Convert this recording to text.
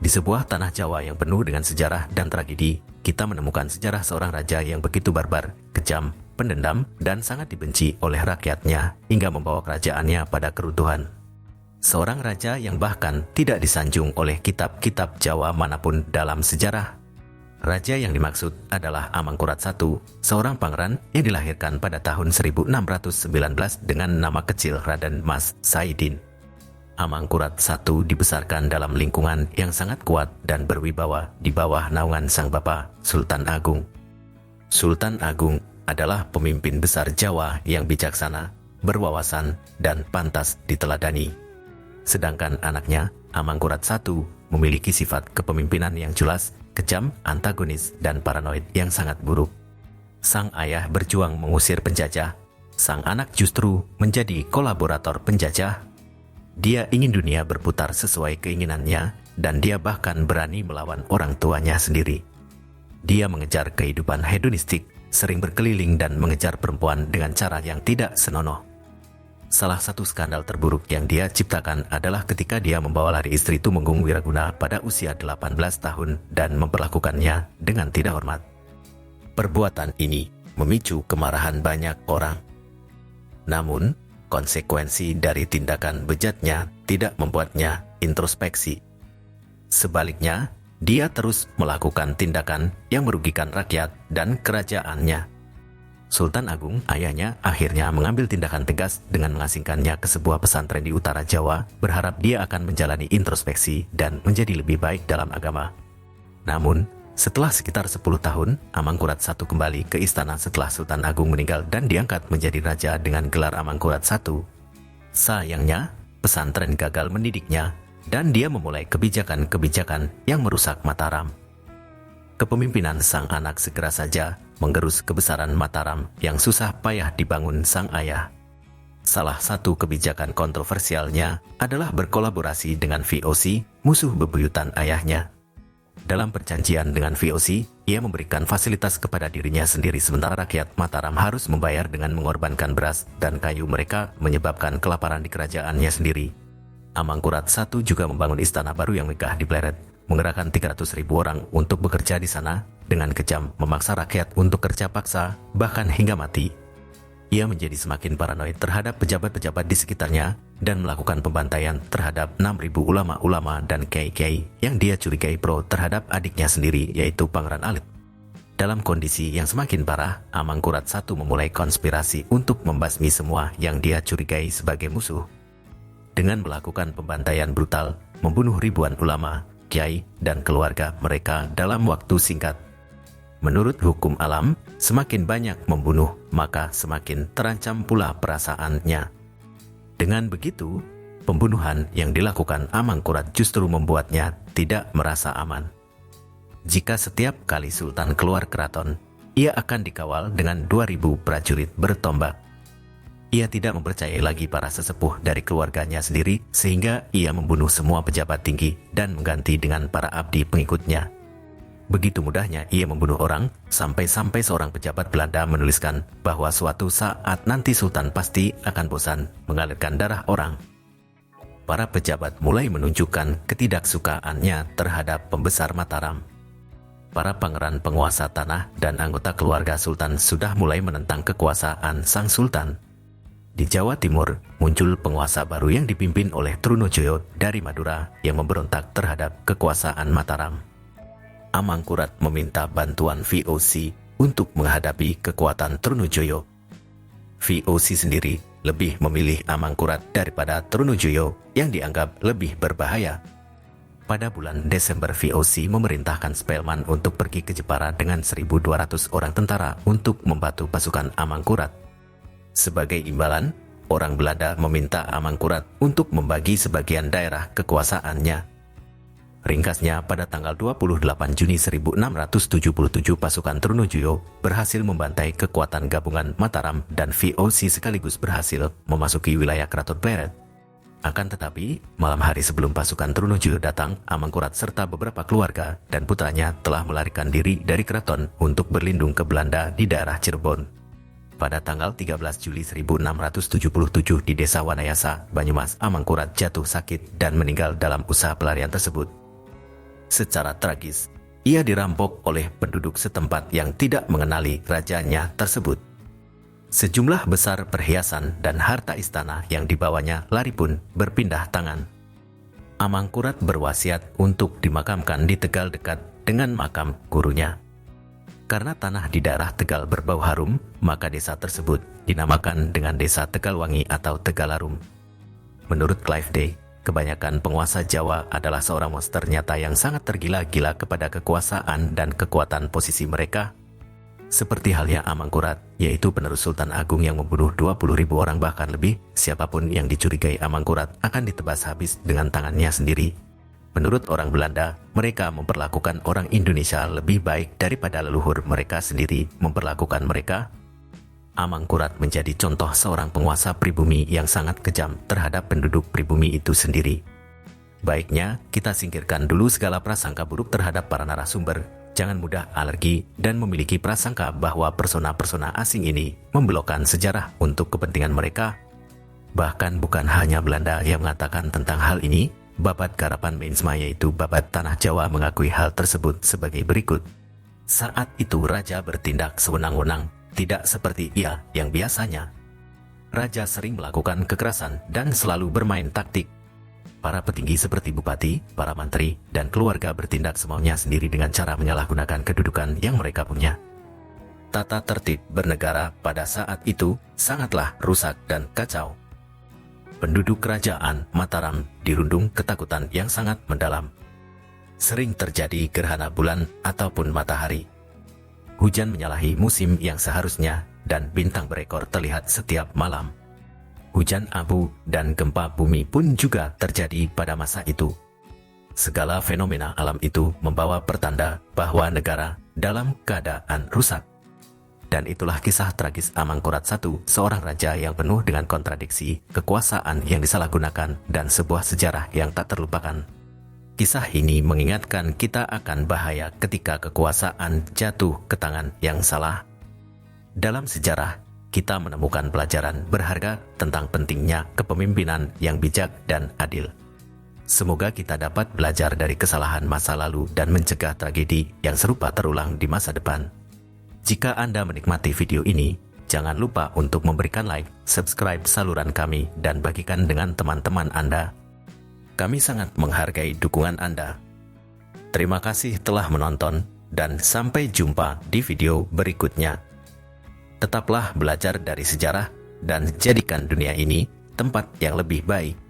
Di sebuah tanah Jawa yang penuh dengan sejarah dan tragedi, kita menemukan sejarah seorang raja yang begitu barbar, kejam, pendendam, dan sangat dibenci oleh rakyatnya hingga membawa kerajaannya pada keruntuhan. Seorang raja yang bahkan tidak disanjung oleh kitab-kitab Jawa manapun dalam sejarah. Raja yang dimaksud adalah Amangkurat I, seorang pangeran yang dilahirkan pada tahun 1619 dengan nama kecil Raden Mas Saidin. Amangkurat I dibesarkan dalam lingkungan yang sangat kuat dan berwibawa di bawah naungan sang bapa, Sultan Agung. Sultan Agung adalah pemimpin besar Jawa yang bijaksana, berwawasan, dan pantas diteladani. Sedangkan anaknya, Amangkurat I, memiliki sifat kepemimpinan yang jelas, kejam, antagonis, dan paranoid yang sangat buruk. Sang ayah berjuang mengusir penjajah, sang anak justru menjadi kolaborator penjajah. Dia ingin dunia berputar sesuai keinginannya, dan dia bahkan berani melawan orang tuanya sendiri. Dia mengejar kehidupan hedonistik, sering berkeliling dan mengejar perempuan dengan cara yang tidak senonoh. Salah satu skandal terburuk yang dia ciptakan adalah ketika dia membawa lari istri Tumenggung Wiraguna pada usia 18 tahun dan memperlakukannya dengan tidak hormat. Perbuatan ini memicu kemarahan banyak orang. Namun, konsekuensi dari tindakan bejatnya tidak membuatnya introspeksi. Sebaliknya, dia terus melakukan tindakan yang merugikan rakyat dan kerajaannya. Sultan Agung, ayahnya, akhirnya mengambil tindakan tegas dengan mengasingkannya ke sebuah pesantren di utara Jawa, berharap dia akan menjalani introspeksi dan menjadi lebih baik dalam agama. Namun, setelah sekitar 10 tahun, Amangkurat I kembali ke istana setelah Sultan Agung meninggal dan diangkat menjadi raja dengan gelar Amangkurat I. Sayangnya, pesantren gagal mendidiknya, dan dia memulai kebijakan-kebijakan yang merusak Mataram. Kepemimpinan sang anak segera saja menggerus kebesaran Mataram yang susah payah dibangun sang ayah. Salah satu kebijakan kontroversialnya adalah berkolaborasi dengan VOC, musuh bebuyutan ayahnya. Dalam perjanjian dengan VOC, ia memberikan fasilitas kepada dirinya sendiri sementara rakyat Mataram harus membayar dengan mengorbankan beras dan kayu mereka menyebabkan kelaparan di kerajaannya sendiri. Amangkurat I juga membangun istana baru yang megah di Pleret, menggerakkan 300.000 orang untuk bekerja di sana, dengan kejam memaksa rakyat untuk kerja paksa, bahkan hingga mati. Ia menjadi semakin paranoid terhadap pejabat-pejabat di sekitarnya, dan melakukan pembantaian terhadap 6.000 ulama-ulama dan kiai-kiai yang dia curigai pro terhadap adiknya sendiri, yaitu Pangeran Alit. Dalam kondisi yang semakin parah, Amangkurat I memulai konspirasi untuk membasmi semua yang dia curigai sebagai musuh. Dengan melakukan pembantaian brutal, membunuh ribuan ulama, kiai, dan keluarga mereka dalam waktu singkat. Menurut hukum alam, semakin banyak membunuh, maka semakin terancam pula perasaannya. Dengan begitu, pembunuhan yang dilakukan Amangkurat justru membuatnya tidak merasa aman. Jika setiap kali Sultan keluar keraton, ia akan dikawal dengan 2.000 prajurit bertombak. Ia tidak mempercayai lagi para sesepuh dari keluarganya sendiri, sehingga ia membunuh semua pejabat tinggi dan mengganti dengan para abdi pengikutnya. Begitu mudahnya ia membunuh orang, sampai-sampai seorang pejabat Belanda menuliskan bahwa suatu saat nanti Sultan pasti akan bosan mengalirkan darah orang. Para pejabat mulai menunjukkan ketidaksukaannya terhadap pembesar Mataram. Para pangeran penguasa tanah dan anggota keluarga Sultan sudah mulai menentang kekuasaan sang Sultan. Di Jawa Timur, muncul penguasa baru yang dipimpin oleh Trunojoyo dari Madura yang memberontak terhadap kekuasaan Mataram. Amangkurat meminta bantuan VOC untuk menghadapi kekuatan Trunojoyo. VOC sendiri lebih memilih Amangkurat daripada Trunojoyo yang dianggap lebih berbahaya. Pada bulan Desember, VOC memerintahkan Spelman untuk pergi ke Jepara dengan 1.200 orang tentara untuk membantu pasukan Amangkurat. Sebagai imbalan, orang Belanda meminta Amangkurat untuk membagi sebagian daerah kekuasaannya. Ringkasnya, pada tanggal 28 Juni 1677 pasukan Trunojoyo berhasil membantai kekuatan gabungan Mataram dan VOC sekaligus berhasil memasuki wilayah Keraton Pleret. Akan tetapi, malam hari sebelum pasukan Trunojoyo datang, Amangkurat serta beberapa keluarga dan putranya telah melarikan diri dari keraton untuk berlindung ke Belanda di daerah Cirebon. Pada tanggal 13 Juli 1677 di desa Wanayasa, Banyumas, Amangkurat jatuh sakit dan meninggal dalam usaha pelarian tersebut. Secara tragis, ia dirampok oleh penduduk setempat yang tidak mengenali rajanya tersebut. Sejumlah besar perhiasan dan harta istana yang dibawanya lari pun berpindah tangan. Amangkurat berwasiat untuk dimakamkan di Tegal dekat dengan makam gurunya. Karena tanah di daerah Tegal berbau harum, maka desa tersebut dinamakan dengan Desa Tegalwangi atau Tegalarum. Menurut Clive Day, kebanyakan penguasa Jawa adalah seorang monster nyata yang sangat tergila-gila kepada kekuasaan dan kekuatan posisi mereka. Seperti halnya Amangkurat, yaitu penerus Sultan Agung yang membunuh 20.000 orang bahkan lebih, siapapun yang dicurigai Amangkurat akan ditebas habis dengan tangannya sendiri. Menurut orang Belanda, mereka memperlakukan orang Indonesia lebih baik daripada leluhur mereka sendiri memperlakukan mereka. Amangkurat menjadi contoh seorang penguasa pribumi yang sangat kejam terhadap penduduk pribumi itu sendiri. Baiknya, kita singkirkan dulu segala prasangka buruk terhadap para narasumber. Jangan mudah alergi dan memiliki prasangka bahwa persona-persona asing ini membelokkan sejarah untuk kepentingan mereka. Bahkan bukan hanya Belanda yang mengatakan tentang hal ini, Babat Garapan Meinsma yaitu Babat Tanah Jawa mengakui hal tersebut sebagai berikut. Saat itu raja bertindak sewenang-wenang, tidak seperti ia yang biasanya. Raja sering melakukan kekerasan dan selalu bermain taktik. Para petinggi seperti bupati, para menteri, dan keluarga bertindak semaunya sendiri dengan cara menyalahgunakan kedudukan yang mereka punya. Tata tertib bernegara pada saat itu sangatlah rusak dan kacau. Penduduk kerajaan Mataram dirundung ketakutan yang sangat mendalam. Sering terjadi gerhana bulan ataupun matahari. Hujan menyalahi musim yang seharusnya, dan bintang berekor terlihat setiap malam. Hujan abu dan gempa bumi pun juga terjadi pada masa itu. Segala fenomena alam itu membawa pertanda bahwa negara dalam keadaan rusak. Dan itulah kisah tragis Amangkurat I, seorang raja yang penuh dengan kontradiksi, kekuasaan yang disalahgunakan, dan sebuah sejarah yang tak terlupakan. Kisah ini mengingatkan kita akan bahaya ketika kekuasaan jatuh ke tangan yang salah. Dalam sejarah, kita menemukan pelajaran berharga tentang pentingnya kepemimpinan yang bijak dan adil. Semoga kita dapat belajar dari kesalahan masa lalu dan mencegah tragedi yang serupa terulang di masa depan. Jika Anda menikmati video ini, jangan lupa untuk memberikan like, subscribe saluran kami, dan bagikan dengan teman-teman Anda. Kami sangat menghargai dukungan Anda. Terima kasih telah menonton, dan sampai jumpa di video berikutnya. Tetaplah belajar dari sejarah dan jadikan dunia ini tempat yang lebih baik.